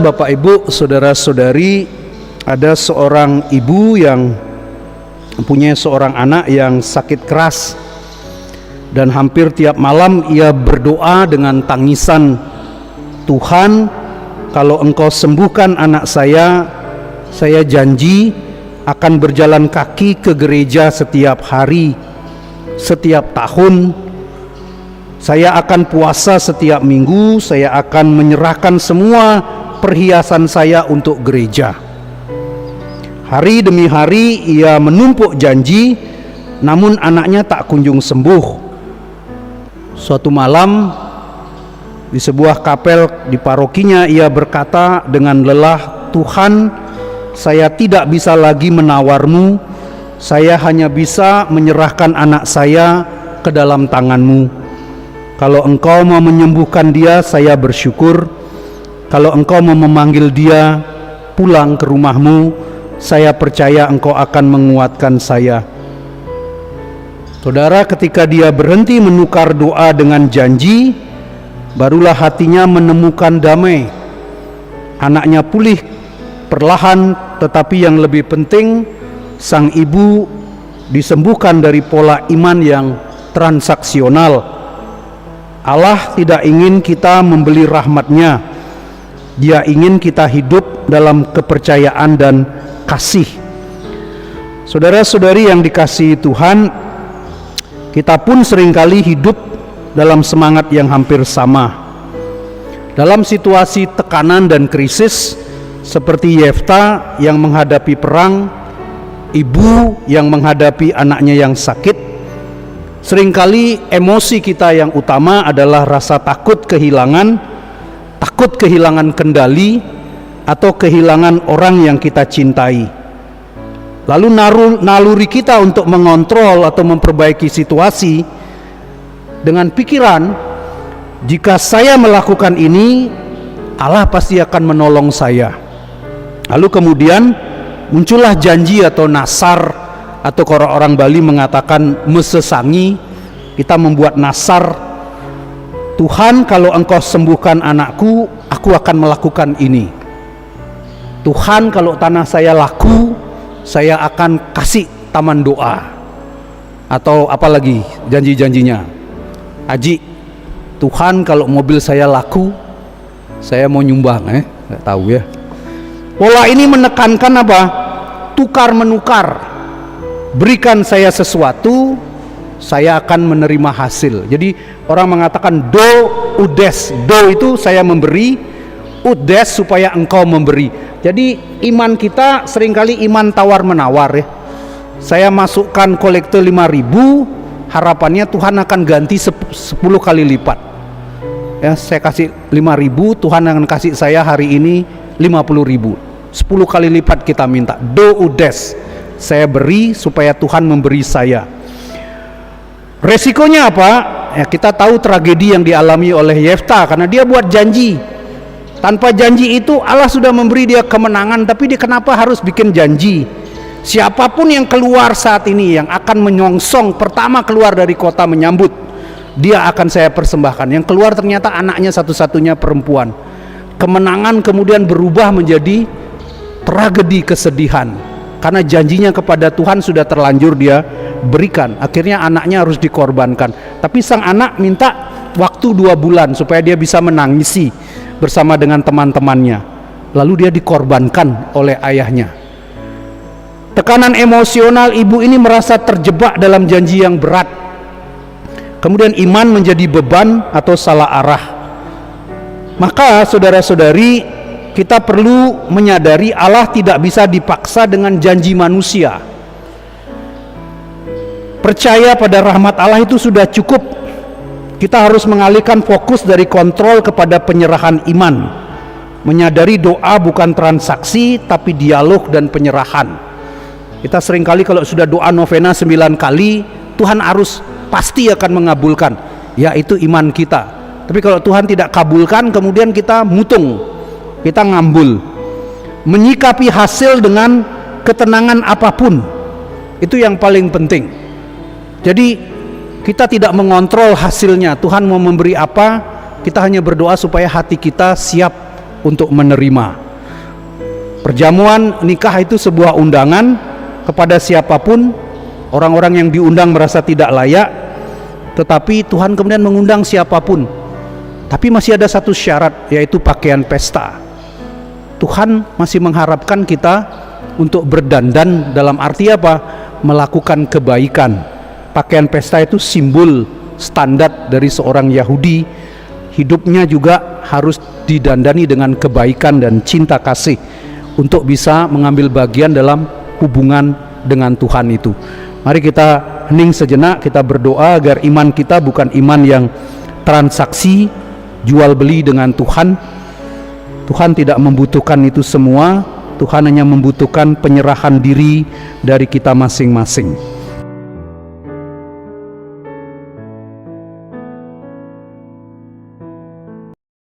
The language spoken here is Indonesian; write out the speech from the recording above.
Bapak Ibu, saudara-saudari, ada seorang ibu yang mempunyai seorang anak yang sakit keras, dan hampir tiap malam ia berdoa dengan tangisan, "Tuhan, kalau Engkau sembuhkan anak saya janji akan berjalan kaki ke gereja setiap hari, setiap tahun. Saya akan puasa setiap minggu, saya akan menyerahkan semua perhiasan saya untuk gereja." Hari demi hari ia menumpuk janji, namun anaknya tak kunjung sembuh. Suatu malam di sebuah kapel di parokinya ia berkata dengan lelah, "Tuhan, saya tidak bisa lagi menawar-Mu, saya hanya bisa menyerahkan anak saya ke dalam tangan-Mu. Kalau Engkau mau menyembuhkan dia, saya bersyukur. Kalau Engkau mau memanggil dia pulang ke rumah-Mu, saya percaya Engkau akan menguatkan saya." Saudara, ketika dia berhenti menukar doa dengan janji, barulah hatinya menemukan damai. Anaknya pulih perlahan, tetapi yang lebih penting, sang ibu disembuhkan dari pola iman yang transaksional. Allah tidak ingin kita membeli rahmat-Nya. Dia ingin kita hidup dalam kepercayaan dan kasih. Saudara-saudari yang dikasihi Tuhan, kita pun seringkali hidup dalam semangat yang hampir sama. Dalam situasi tekanan dan krisis seperti Yefta yang menghadapi perang, ibu yang menghadapi anaknya yang sakit, seringkali emosi kita yang utama adalah rasa takut kehilangan kendali, atau kehilangan orang yang kita cintai. Lalu naluri kita untuk mengontrol atau memperbaiki situasi dengan pikiran, jika saya melakukan ini, Allah pasti akan menolong saya. Lalu kemudian muncullah janji atau nasar, atau kalau orang Bali mengatakan mesesangi, kita membuat nasar, "Tuhan, kalau Engkau sembuhkan anakku, aku akan melakukan ini. Tuhan, kalau tanah saya laku, saya akan kasih taman doa." Atau apalagi janji-janjinya, "Haji, Tuhan, kalau mobil saya laku, saya mau nyumbang." Nggak tahu ya. Pola ini menekankan apa? Tukar menukar. Berikan saya sesuatu, saya akan menerima hasil. Jadi orang mengatakan do udes. Do itu saya memberi, udes supaya engkau memberi. Jadi iman kita seringkali iman tawar-menawar ya. Saya masukkan kolekte 5.000, harapannya Tuhan akan ganti 10 kali lipat. Ya, saya kasih 5.000, Tuhan akan kasih saya hari ini 50.000. 10 kali lipat kita minta. Do udes. Saya beri supaya Tuhan memberi saya. Resikonya apa? Ya, kita tahu tragedi yang dialami oleh Yefta karena dia buat janji. Tanpa janji itu Allah sudah memberi dia kemenangan, tapi dia kenapa harus bikin janji? Siapapun yang keluar saat ini yang akan menyongsong pertama keluar dari kota menyambut, dia akan saya persembahkan. Yang keluar ternyata anaknya satu-satunya perempuan. Kemenangan kemudian berubah menjadi tragedi, kesedihan, karena janjinya kepada Tuhan sudah terlanjur dia berikan. Akhirnya anaknya harus dikorbankan. Tapi sang anak minta waktu 2 bulan supaya dia bisa menangisi bersama dengan teman-temannya. Lalu dia dikorbankan oleh ayahnya. Tekanan emosional ibu ini merasa terjebak dalam janji yang berat. Kemudian iman menjadi beban atau salah arah. Maka saudara-saudari, kita perlu menyadari Allah tidak bisa dipaksa dengan janji manusia. Percaya pada rahmat Allah itu sudah cukup. Kita harus mengalihkan fokus dari kontrol kepada penyerahan iman. Menyadari doa bukan transaksi, tapi dialog dan penyerahan. Kita seringkali kalau sudah doa novena 9 kali, Tuhan harus pasti akan mengabulkan. Ya, itu iman kita. Tapi kalau Tuhan tidak kabulkan, kemudian kita mutung, kita ngambul. Menyikapi hasil dengan ketenangan apapun, itu yang paling penting. Jadi kita tidak mengontrol hasilnya. Tuhan mau memberi apa, kita hanya berdoa supaya hati kita siap untuk menerima. Perjamuan nikah itu sebuah undangan kepada siapapun. Orang-orang yang diundang merasa tidak layak, tetapi Tuhan kemudian mengundang siapapun. Tapi masih ada satu syarat, yaitu pakaian pesta. Tuhan masih mengharapkan kita untuk berdandan, dalam arti apa? Melakukan kebaikan. Pakaian pesta itu simbol standar dari seorang Yahudi. Hidupnya juga harus didandani dengan kebaikan dan cinta kasih untuk bisa mengambil bagian dalam hubungan dengan Tuhan itu. Mari kita hening sejenak, kita berdoa agar iman kita bukan iman yang transaksi, jual beli dengan Tuhan. Tuhan tidak membutuhkan itu semua. Tuhan hanya membutuhkan penyerahan diri dari kita masing-masing.